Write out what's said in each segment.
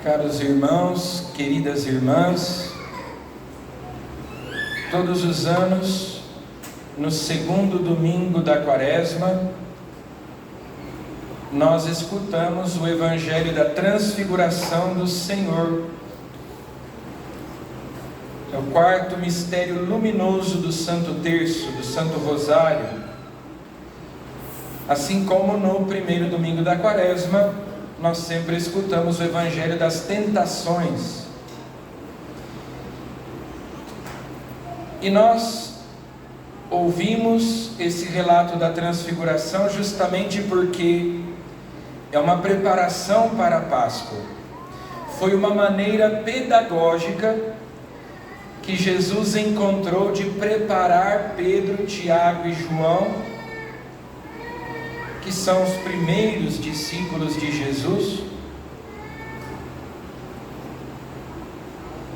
Caros irmãos, queridas irmãs, todos os anos, no segundo domingo da Quaresma, nós escutamos o Evangelho da Transfiguração do Senhor. É o quarto mistério luminoso do Santo Terço, do Santo Rosário. Assim como no primeiro domingo da Quaresma, nós sempre escutamos o Evangelho das Tentações. E nós ouvimos esse relato da Transfiguração justamente porque é uma preparação para a Páscoa. Foi uma maneira pedagógica que Jesus encontrou de preparar Pedro, Tiago e João, que são os primeiros discípulos de Jesus.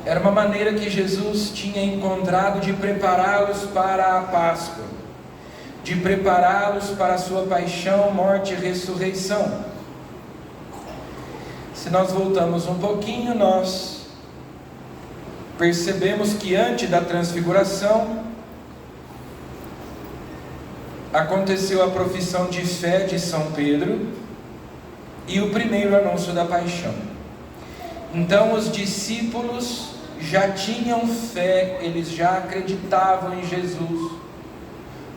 Era uma maneira que Jesus tinha encontrado de prepará-los para a Páscoa, de prepará-los para a sua paixão, morte e ressurreição. Se nós voltamos um pouquinho, nós percebemos que antes da transfiguração aconteceu a profissão de fé de São Pedro e o primeiro anúncio da paixão. Então os discípulos já tinham fé, eles já acreditavam em Jesus.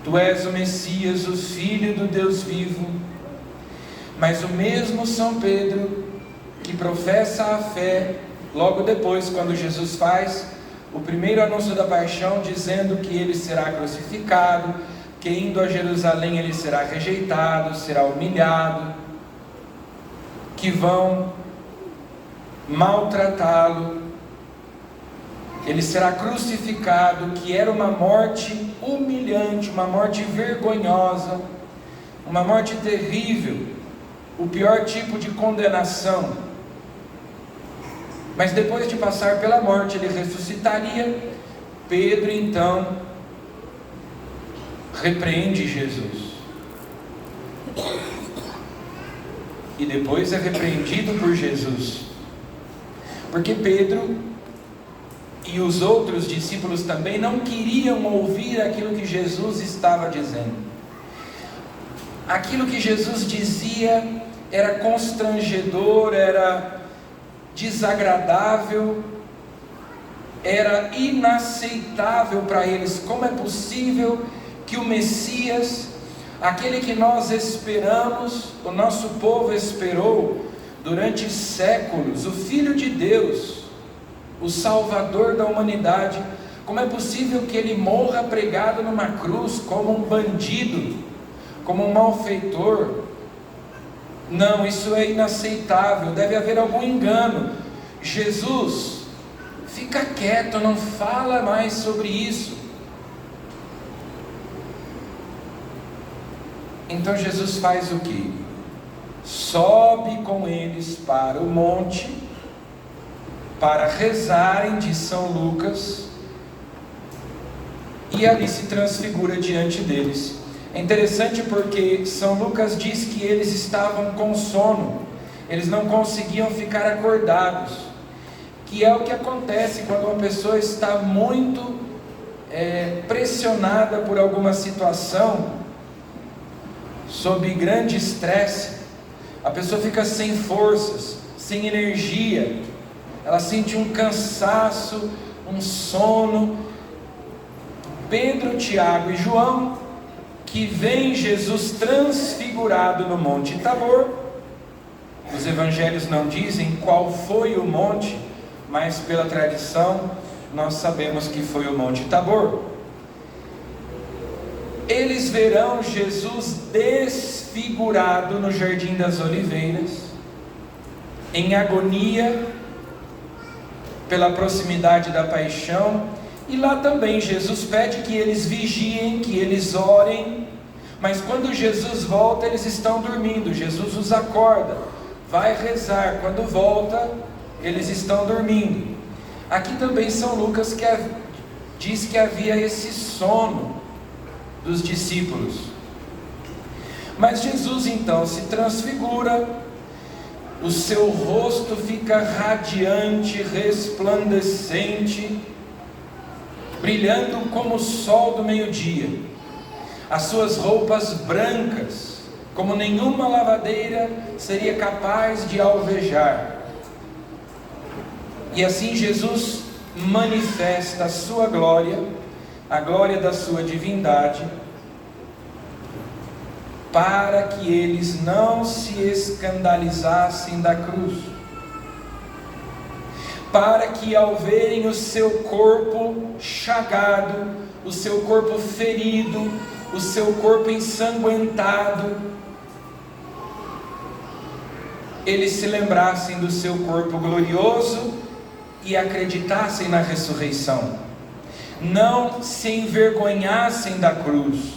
Tu és o Messias, o Filho do Deus vivo. Mas o mesmo São Pedro, que professa a fé, logo depois, quando Jesus faz o primeiro anúncio da paixão, dizendo que ele será crucificado, que indo a Jerusalém ele será rejeitado, será humilhado, que vão maltratá-lo, ele será crucificado, que era uma morte humilhante, uma morte vergonhosa, uma morte terrível, o pior tipo de condenação. Mas depois de passar pela morte, ele ressuscitaria. Pedro então repreende Jesus, e depois é repreendido por Jesus, porque Pedro e os outros discípulos também não queriam ouvir aquilo que Jesus estava dizendo. Aquilo que Jesus dizia era constrangedor, era desagradável, era inaceitável para eles. Como é possível que o Messias, aquele que nós esperamos, o nosso povo esperou durante séculos, o Filho de Deus, o Salvador da humanidade, como é possível que ele morra pregado numa cruz como um bandido, como um malfeitor? Não, isso é inaceitável, deve haver algum engano. Jesus, fica quieto, não fala mais sobre isso. Então Jesus faz o quê? Sobe com eles para o monte, para rezarem, diz São Lucas, e ali se transfigura diante deles. É interessante porque São Lucas diz que eles estavam com sono, eles não conseguiam ficar acordados, que é o que acontece quando uma pessoa está muito pressionada por alguma situação, sob grande estresse. A pessoa fica sem forças, sem energia, ela sente um cansaço, um sono. Pedro, Tiago e João, que veem Jesus transfigurado no Monte Tabor. Os evangelhos não dizem qual foi o monte, mas pela tradição nós sabemos que foi o Monte Tabor. Eles verão Jesus desfigurado no Jardim das Oliveiras, em agonia pela proximidade da paixão. E lá também Jesus pede que eles vigiem, que eles orem, mas quando Jesus volta, eles estão dormindo. Jesus os acorda, vai rezar. Quando volta, eles estão dormindo. Aqui também São Lucas diz que havia esse sono dos discípulos. Mas Jesus então se transfigura, o seu rosto fica radiante, resplandecente, brilhando como o sol do meio-dia, as suas roupas brancas, como nenhuma lavadeira seria capaz de alvejar. E assim Jesus manifesta a sua glória, a glória da sua divindade, para que eles não se escandalizassem da cruz, para que ao verem o seu corpo chagado, o seu corpo ferido, o seu corpo ensanguentado, eles se lembrassem do seu corpo glorioso e acreditassem na ressurreição, não se envergonhassem da cruz,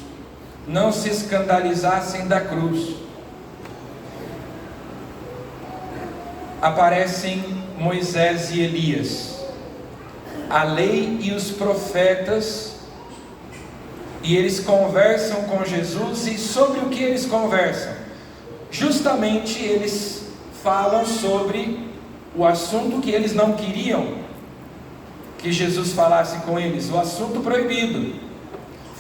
não se escandalizassem da cruz. Aparecem Moisés e Elias, a lei e os profetas, e eles conversam com Jesus. E sobre o que eles conversam? Justamente eles falam sobre o assunto que eles não queriam que Jesus falasse com eles, o assunto proibido.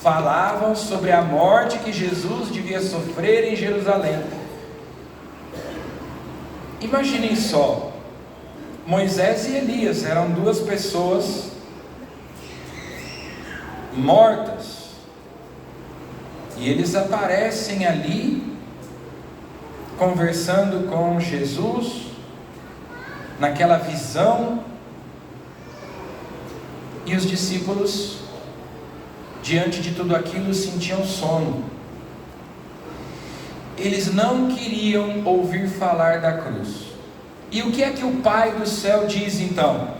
Falavam sobre a morte que Jesus devia sofrer em Jerusalém. Imaginem só, Moisés e Elias eram duas pessoas mortas, e eles aparecem ali conversando com Jesus, naquela visão, e os discípulos, diante de tudo aquilo, sentiam sono. Eles não queriam ouvir falar da cruz. E o que é que o Pai do céu diz então?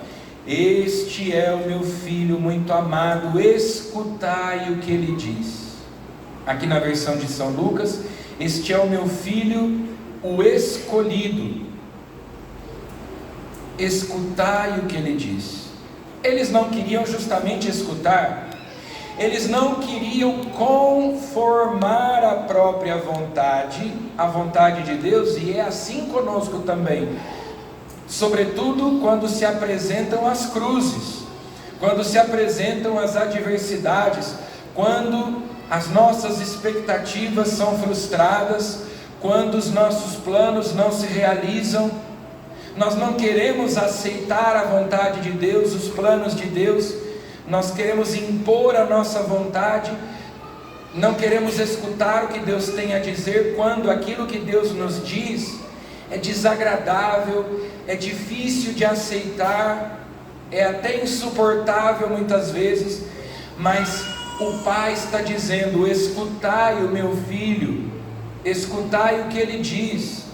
Este é o meu filho muito amado, escutai o que ele diz. Aqui na versão de São Lucas, este é o meu filho, o escolhido, escutai o que ele diz. Eles não queriam justamente escutar, eles não queriam conformar a própria vontade, a vontade de Deus, e é assim conosco também, sobretudo quando se apresentam as cruzes, quando se apresentam as adversidades, quando as nossas expectativas são frustradas, quando os nossos planos não se realizam. Nós não queremos aceitar a vontade de Deus, os planos de Deus, nós queremos impor a nossa vontade, não queremos escutar o que Deus tem a dizer, quando aquilo que Deus nos diz é desagradável, é difícil de aceitar, é até insuportável muitas vezes, mas o Pai está dizendo: escutai o meu filho, escutai o que ele diz.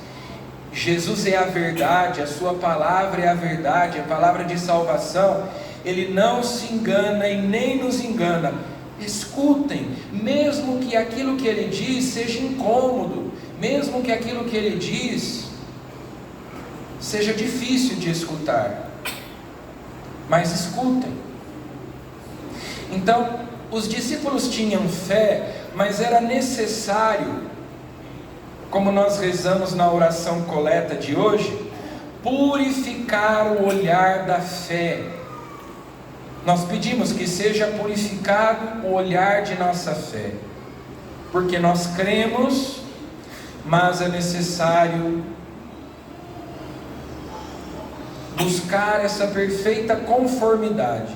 Jesus é a verdade, a sua palavra é a verdade, a palavra de salvação. Ele não se engana e nem nos engana. Escutem, mesmo que aquilo que ele diz seja incômodo, mesmo que aquilo que ele diz seja difícil de escutar, mas escutem. Então, os discípulos tinham fé, mas era necessário, como nós rezamos na oração coleta de hoje, purificar o olhar da fé. Nós pedimos que seja purificado o olhar de nossa fé, porque nós cremos, mas é necessário buscar essa perfeita conformidade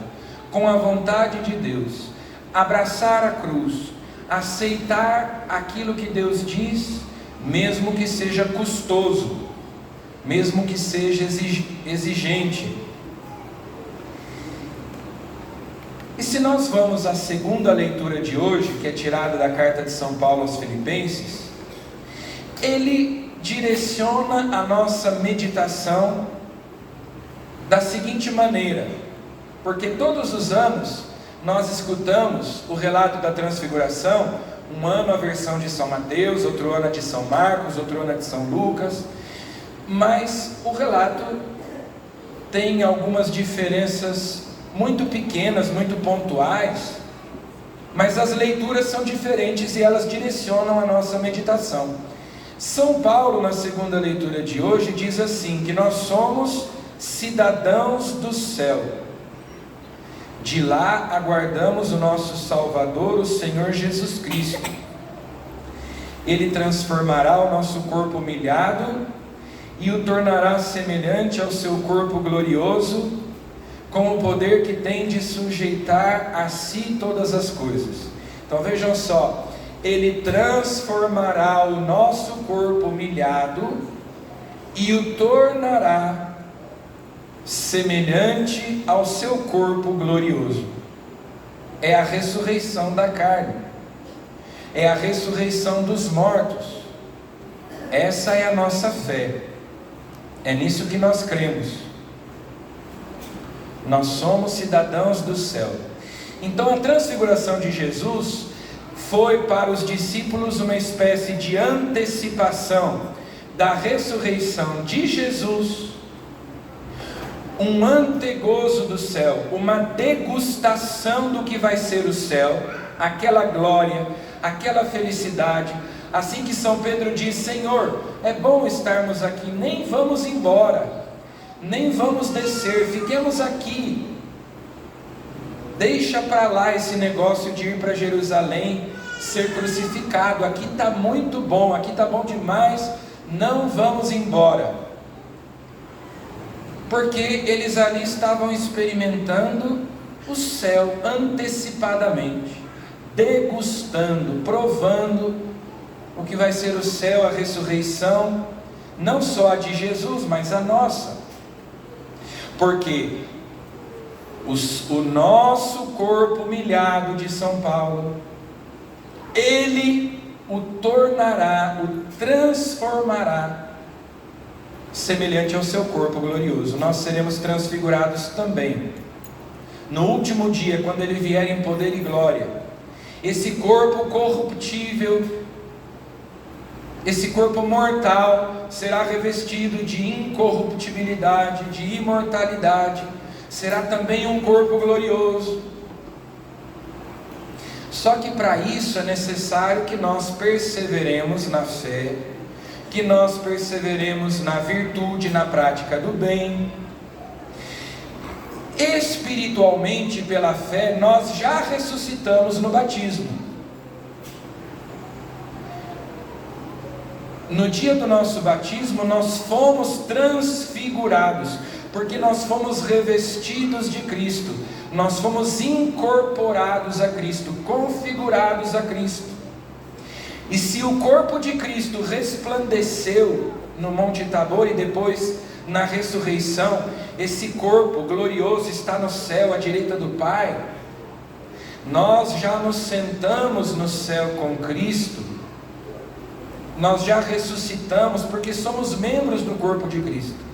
com a vontade de Deus, abraçar a cruz, aceitar aquilo que Deus diz, mesmo que seja custoso, mesmo que seja exigente. E se nós vamos à segunda leitura de hoje, que é tirada da carta de São Paulo aos Filipenses, ele direciona a nossa meditação da seguinte maneira, porque todos os anos nós escutamos o relato da transfiguração, um ano a versão de São Mateus, outro ano a de São Marcos, outro ano a de São Lucas, mas o relato tem algumas diferenças muito pequenas, muito pontuais, mas as leituras são diferentes e elas direcionam a nossa meditação. São Paulo, na segunda leitura de hoje, diz assim, que nós somos cidadãos do céu. De lá aguardamos o nosso Salvador, o Senhor Jesus Cristo. Ele transformará o nosso corpo humilhado e o tornará semelhante ao seu corpo glorioso, com o poder que tem de sujeitar a si todas as coisas. Então vejam só, Ele transformará o nosso corpo humilhado e o tornará semelhante ao seu corpo glorioso. É a ressurreição da carne, é a ressurreição dos mortos. Essa é a nossa fé, é nisso que nós cremos. Nós somos cidadãos do céu. Então a transfiguração de Jesus foi para os discípulos uma espécie de antecipação da ressurreição de Jesus, um antegozo do céu, uma degustação do que vai ser o céu, aquela glória, aquela felicidade. Assim que São Pedro diz: Senhor, é bom estarmos aqui, nem vamos embora, nem vamos descer, fiquemos aqui. Deixa para lá esse negócio de ir para Jerusalém, ser crucificado. Aqui está muito bom, aqui está bom demais, não vamos embora. Porque eles ali estavam experimentando o céu antecipadamente, degustando, provando o que vai ser o céu, a ressurreição, não só a de Jesus, mas a nossa. Porque o nosso corpo humilhado de São Paulo, Ele o tornará, o transformará semelhante ao seu corpo glorioso. Nós seremos transfigurados também no último dia, quando Ele vier em poder e glória. Esse corpo corruptível, esse corpo mortal, será revestido de incorruptibilidade, de imortalidade. Será também um corpo glorioso. Só que para isso é necessário que nós perseveremos na fé, que nós perseveremos na virtude, na prática do bem. Espiritualmente, pela fé, nós já ressuscitamos no batismo. No dia do nosso batismo, nós fomos transfigurados, porque nós fomos revestidos de Cristo, nós fomos incorporados a Cristo, configurados a Cristo. E se o corpo de Cristo resplandeceu no Monte Tabor e depois na ressurreição, esse corpo glorioso está no céu, à direita do Pai, nós já nos sentamos no céu com Cristo, nós já ressuscitamos, porque somos membros do corpo de Cristo.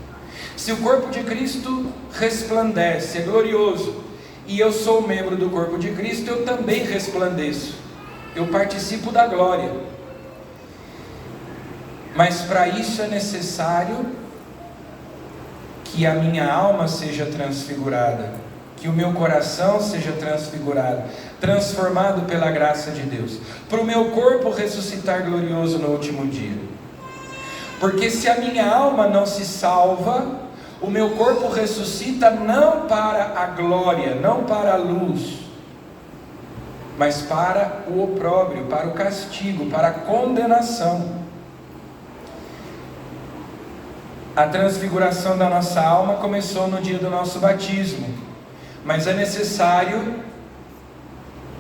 Se o corpo de Cristo resplandece, é glorioso, e eu sou membro do corpo de Cristo, eu também resplandeço, eu participo da glória. Mas para isso é necessário que a minha alma seja transfigurada, que o meu coração seja transfigurado, transformado pela graça de Deus, para o meu corpo ressuscitar glorioso no último dia. Porque se a minha alma não se salva, o meu corpo ressuscita não para a glória, não para a luz, mas para o opróbrio, para o castigo, para a condenação. A transfiguração da nossa alma começou no dia do nosso batismo, mas é necessário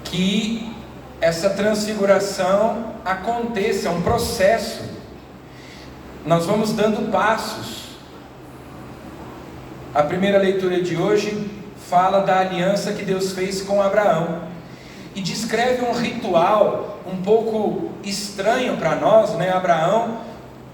que essa transfiguração aconteça, é um processo. Nós vamos dando passos. A primeira leitura de hoje fala da aliança que Deus fez com Abraão e descreve um ritual um pouco estranho para nós, né? Abraão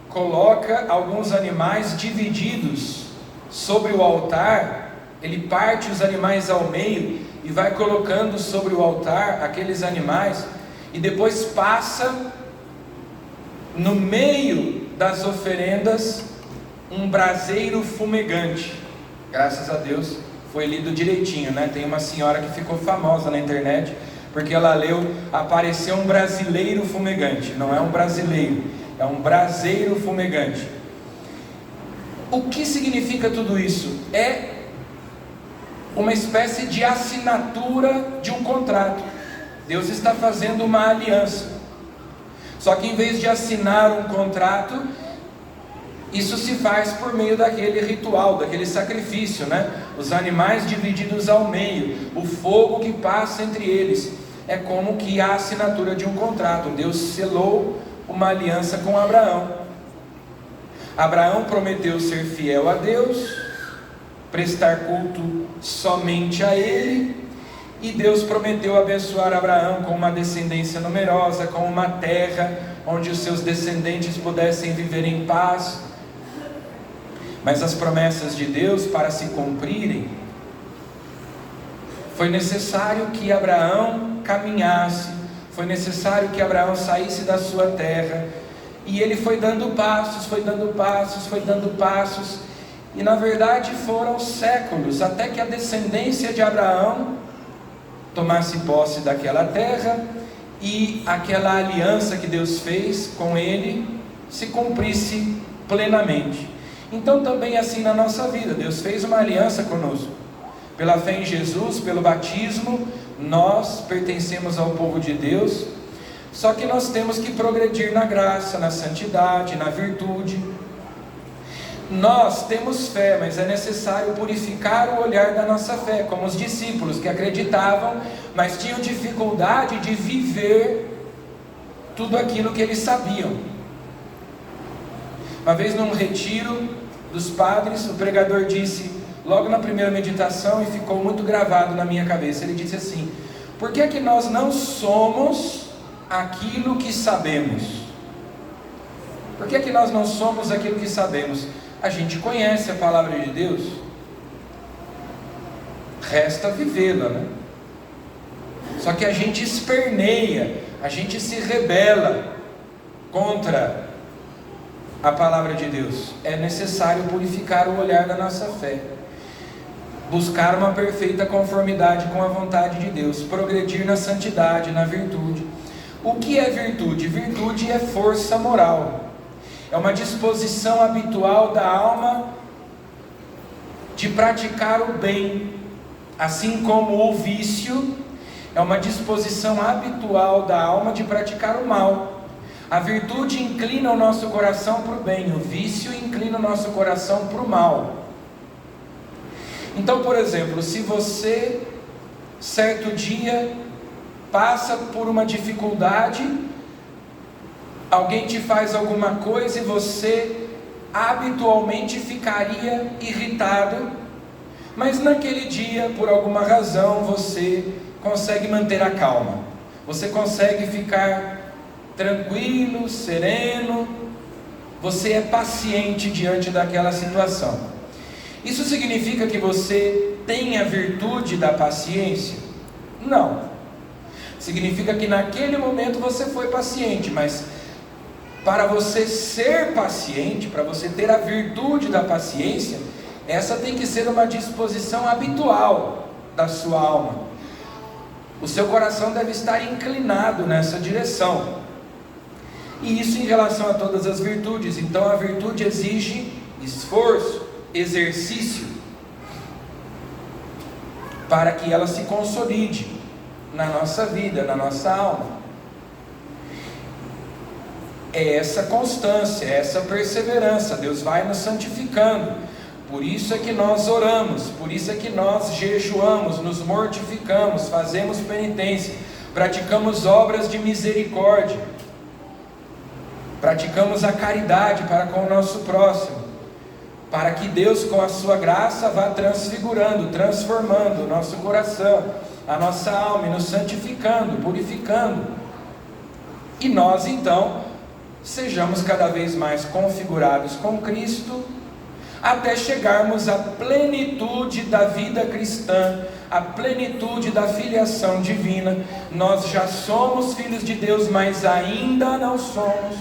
coloca alguns animais divididos sobre o altar, ele parte os animais ao meio e vai colocando sobre o altar aqueles animais, e depois passa no meio das oferendas um braseiro fumegante. Graças a Deus foi lido direitinho, né? Tem uma senhora que ficou famosa na internet porque ela leu: apareceu um brasileiro fumegante. Não é um brasileiro, é um braseiro fumegante. O que significa tudo isso? É uma espécie de assinatura de um contrato. Deus está fazendo uma aliança. Só que em vez de assinar um contrato, isso se faz por meio daquele ritual, daquele sacrifício, né? Os animais divididos ao meio, o fogo que passa entre eles. É como que a assinatura de um contrato. Deus selou uma aliança com Abraão. Abraão prometeu ser fiel a Deus, prestar culto somente a Ele, e Deus prometeu abençoar Abraão com uma descendência numerosa, com uma terra onde os seus descendentes pudessem viver em paz. Mas as promessas de Deus, para se cumprirem, foi necessário que Abraão caminhasse, foi necessário que Abraão saísse da sua terra, e ele foi dando passos, foi dando passos, foi dando passos, e na verdade foram séculos, até que a descendência de Abraão tomasse posse daquela terra, e aquela aliança que Deus fez com ele se cumprisse plenamente. Então também assim na nossa vida, Deus fez uma aliança conosco, pela fé em Jesus, pelo batismo, nós pertencemos ao povo de Deus, só que nós temos que progredir na graça, na santidade, na virtude. Nós temos fé, mas é necessário purificar o olhar da nossa fé, como os discípulos que acreditavam, mas tinham dificuldade de viver tudo aquilo que eles sabiam. Uma vez num retiro dos padres, o pregador disse, logo na primeira meditação, e ficou muito gravado na minha cabeça, ele disse assim: por que é que nós não somos aquilo que sabemos? Por que é que nós não somos aquilo que sabemos? A gente conhece a palavra de Deus, resta vivê-la, né? Só que a gente esperneia, a gente se rebela contra a palavra de Deus. É necessário purificar o olhar da nossa fé, buscar uma perfeita conformidade com a vontade de Deus, progredir na santidade, na virtude. O que é virtude? Virtude é força moral, é uma disposição habitual da alma de praticar o bem, assim como o vício é uma disposição habitual da alma de praticar o mal. A virtude inclina o nosso coração para o bem, o vício inclina o nosso coração para o mal. Então, por exemplo, se você certo dia passa por uma dificuldade, alguém te faz alguma coisa e você habitualmente ficaria irritado, mas naquele dia, por alguma razão, você consegue manter a calma, você consegue ficar tranquilo, sereno, você é paciente diante daquela situação. Isso significa que você tem a virtude da paciência? Não. Significa que naquele momento você foi paciente, mas para você ser paciente, para você ter a virtude da paciência, essa tem que ser uma disposição habitual da sua alma. O seu coração deve estar inclinado nessa direção. E isso em relação a todas as virtudes. Então a virtude exige esforço, exercício, para que ela se consolide na nossa vida, na nossa alma. É essa constância, é essa perseverança. Deus vai nos santificando. Por isso é que nós oramos, por isso é que nós jejuamos, nos mortificamos, fazemos penitência, praticamos obras de misericórdia, praticamos a caridade para com o nosso próximo, para que Deus, com a sua graça, vá transfigurando, transformando o nosso coração, a nossa alma, e nos santificando, purificando. E nós então sejamos cada vez mais configurados com Cristo, até chegarmos à plenitude da vida cristã, à plenitude da filiação divina. Nós já somos filhos de Deus, mas ainda não somos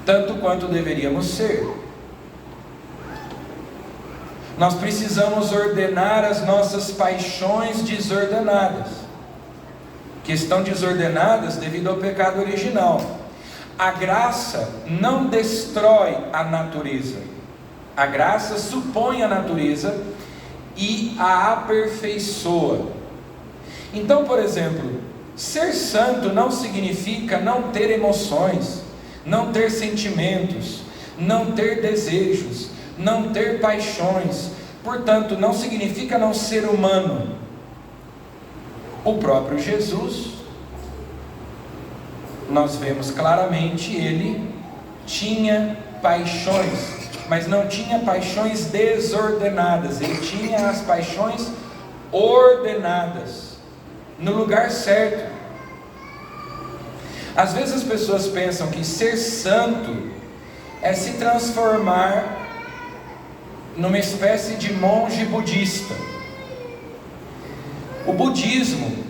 tanto quanto deveríamos ser. Nós precisamos ordenar as nossas paixões desordenadas, que estão desordenadas devido ao pecado original. a graça não destrói a natureza. A graça supõe a natureza e a aperfeiçoa. Então, por exemplo, ser santo não significa não ter emoções, não ter sentimentos, não ter desejos, não ter paixões. Portanto, não significa não ser humano. O próprio Jesus, nós vemos claramente, ele tinha paixões, mas não tinha paixões desordenadas, ele tinha as paixões ordenadas, no lugar certo. Às vezes as pessoas pensam que ser santo é se transformar numa espécie de monge budista. O budismo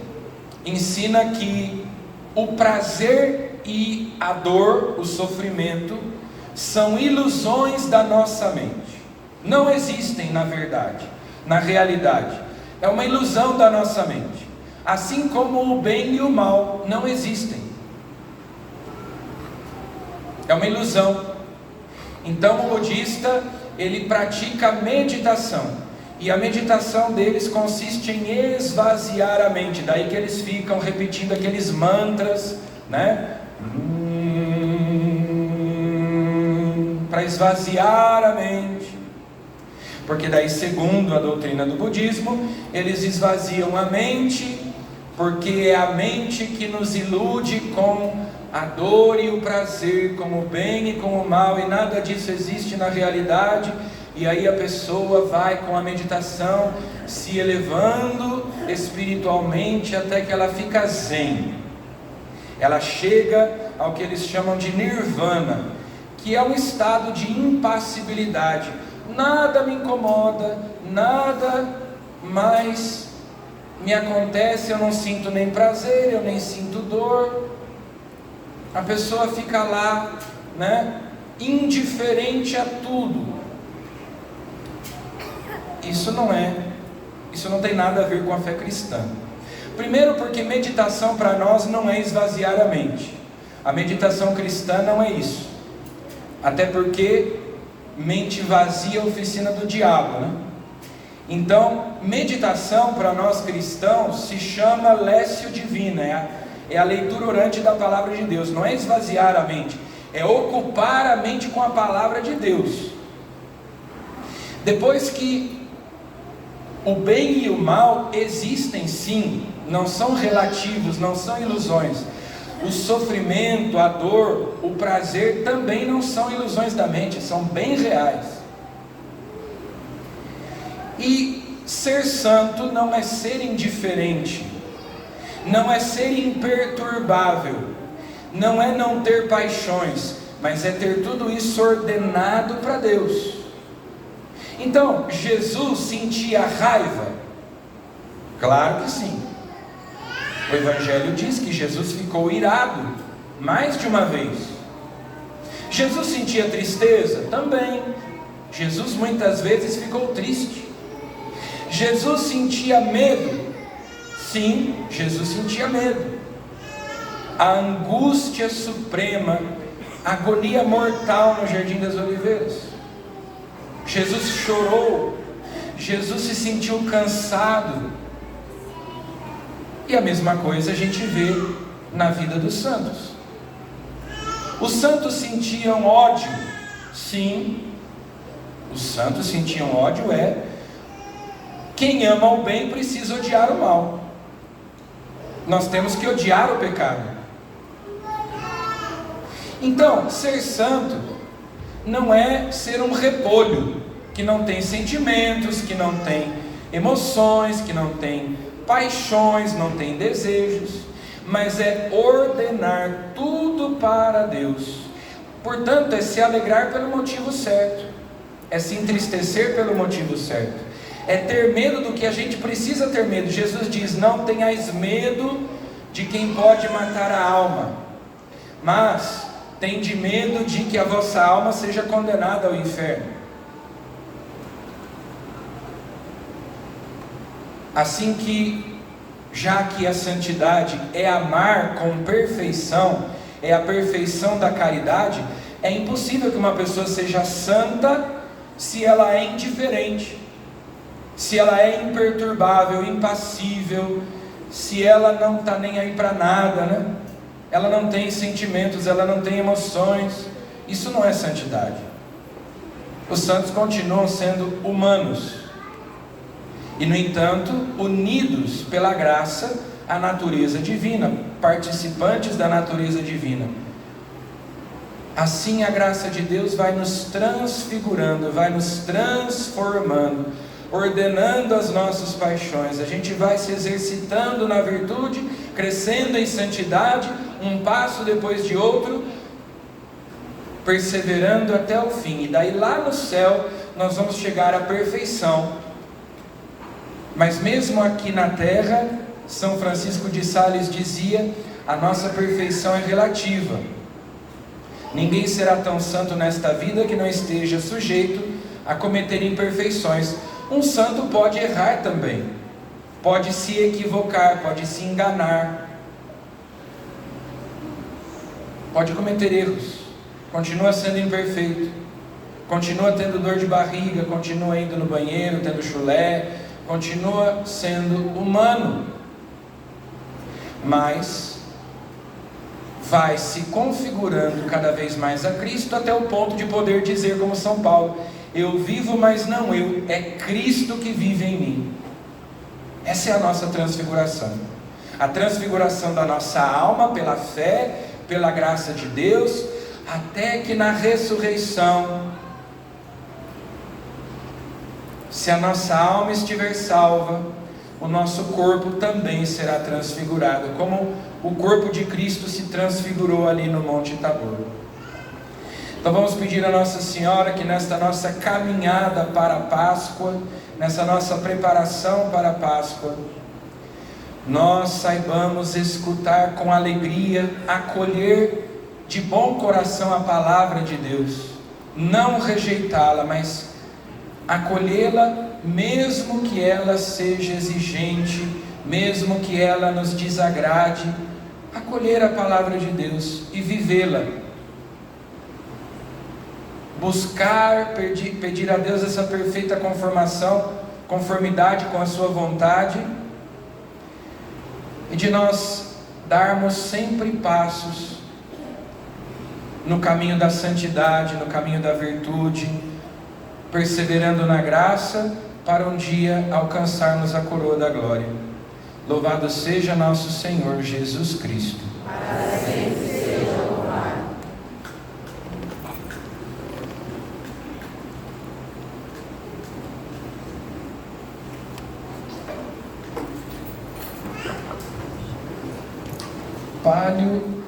ensina que o prazer e a dor, o sofrimento, são ilusões da nossa mente. Não existem na verdade, na realidade. É uma ilusão da nossa mente. Assim como o bem e o mal não existem. É uma ilusão. Então o budista, ele pratica meditação. E a meditação deles consiste em esvaziar a mente. Daí que eles ficam repetindo aqueles mantras, né? Para esvaziar a mente. Porque daí, segundo a doutrina do budismo, eles esvaziam a mente, porque é a mente que nos ilude com a dor e o prazer, com o bem e com o mal, e nada disso existe na realidade. E aí a pessoa vai com a meditação se elevando espiritualmente até que ela fica zen. Ela chega ao que eles chamam de nirvana, que é um estado de impassibilidade. Nada me incomoda, nada mais me acontece, eu não sinto nem prazer, eu nem sinto dor. A pessoa fica lá, né, indiferente a tudo. Isso não tem nada a ver com a fé cristã. Primeiro porque meditação para nós não é esvaziar a mente. A meditação cristã não é isso. Até porque mente vazia é a oficina do diabo, né? Então, meditação para nós cristãos se chama lécio divina, é a leitura orante da palavra de Deus. Não é esvaziar a mente, é ocupar a mente com a palavra de Deus. Depois que o bem e o mal existem sim, não são relativos, não são ilusões. O sofrimento, a dor, o prazer também não são ilusões da mente, são bem reais. E ser santo não é ser indiferente, não é ser imperturbável, não é não ter paixões, mas é ter tudo isso ordenado para Deus. Então, Jesus sentia raiva? Claro que sim. O Evangelho diz que Jesus ficou irado mais de uma vez. Jesus sentia tristeza? Também. Jesus muitas vezes ficou triste. Jesus sentia medo? Sim, Jesus sentia medo. A angústia suprema, a agonia mortal no Jardim das Oliveiras. Jesus chorou, Jesus se sentiu cansado. E a mesma coisa a gente vê na vida dos santos. Os santos sentiam ódio? Sim, os santos sentiam ódio. Quem ama o bem precisa odiar o mal. Nós temos que odiar o pecado. Então, ser santo não é ser um repolho, que não tem sentimentos, que não tem emoções, que não tem paixões, não tem desejos, mas é ordenar tudo para Deus. Portanto, é se alegrar pelo motivo certo, é se entristecer pelo motivo certo, é ter medo do que a gente precisa ter medo. Jesus diz: não tenhais medo de quem pode matar a alma, mas tende medo de que a vossa alma seja condenada ao inferno. Assim que, já que a santidade é amar com perfeição, é a perfeição da caridade, é impossível que uma pessoa seja santa se ela é indiferente, se ela é imperturbável, impassível, se ela não está nem aí para nada, né? Ela não tem sentimentos, ela não tem emoções. Isso não é santidade. Os santos continuam sendo humanos e, no entanto, unidos pela graça à natureza divina, participantes da natureza divina. Assim a graça de Deus vai nos transfigurando, vai nos transformando, ordenando as nossas paixões. A gente vai se exercitando na virtude, crescendo em santidade, um passo depois de outro, perseverando até o fim. E daí lá no céu nós vamos chegar à perfeição. Mas mesmo aqui na terra, São Francisco de Sales dizia, a nossa perfeição é relativa. Ninguém será tão santo nesta vida que não esteja sujeito a cometer imperfeições. Um santo pode errar também, pode se equivocar, pode se enganar, pode cometer erros, continua sendo imperfeito, continua tendo dor de barriga, continua indo no banheiro, tendo chulé, continua sendo humano, mas vai se configurando cada vez mais a Cristo, até o ponto de poder dizer como São Paulo: eu vivo, mas não eu, é Cristo que vive em mim. Essa é a nossa transfiguração, a transfiguração da nossa alma pela fé, pela graça de Deus, até que na ressurreição, se a nossa alma estiver salva, o nosso corpo também será transfigurado, como o corpo de Cristo se transfigurou ali no Monte Tabor. Então vamos pedir a Nossa Senhora que nesta nossa caminhada para a Páscoa, nessa nossa preparação para a Páscoa, nós saibamos escutar com alegria, acolher de bom coração a palavra de Deus, não rejeitá-la, mas acolhê-la, mesmo que ela seja exigente, mesmo que ela nos desagrade, acolher a palavra de Deus e vivê-la, buscar, pedir a Deus essa perfeita conformidade com a sua vontade, e de nós darmos sempre passos no caminho da santidade, no caminho da virtude, perseverando na graça, para um dia alcançarmos a coroa da glória. Louvado seja nosso Senhor Jesus Cristo. Para sempre seja louvado. Palio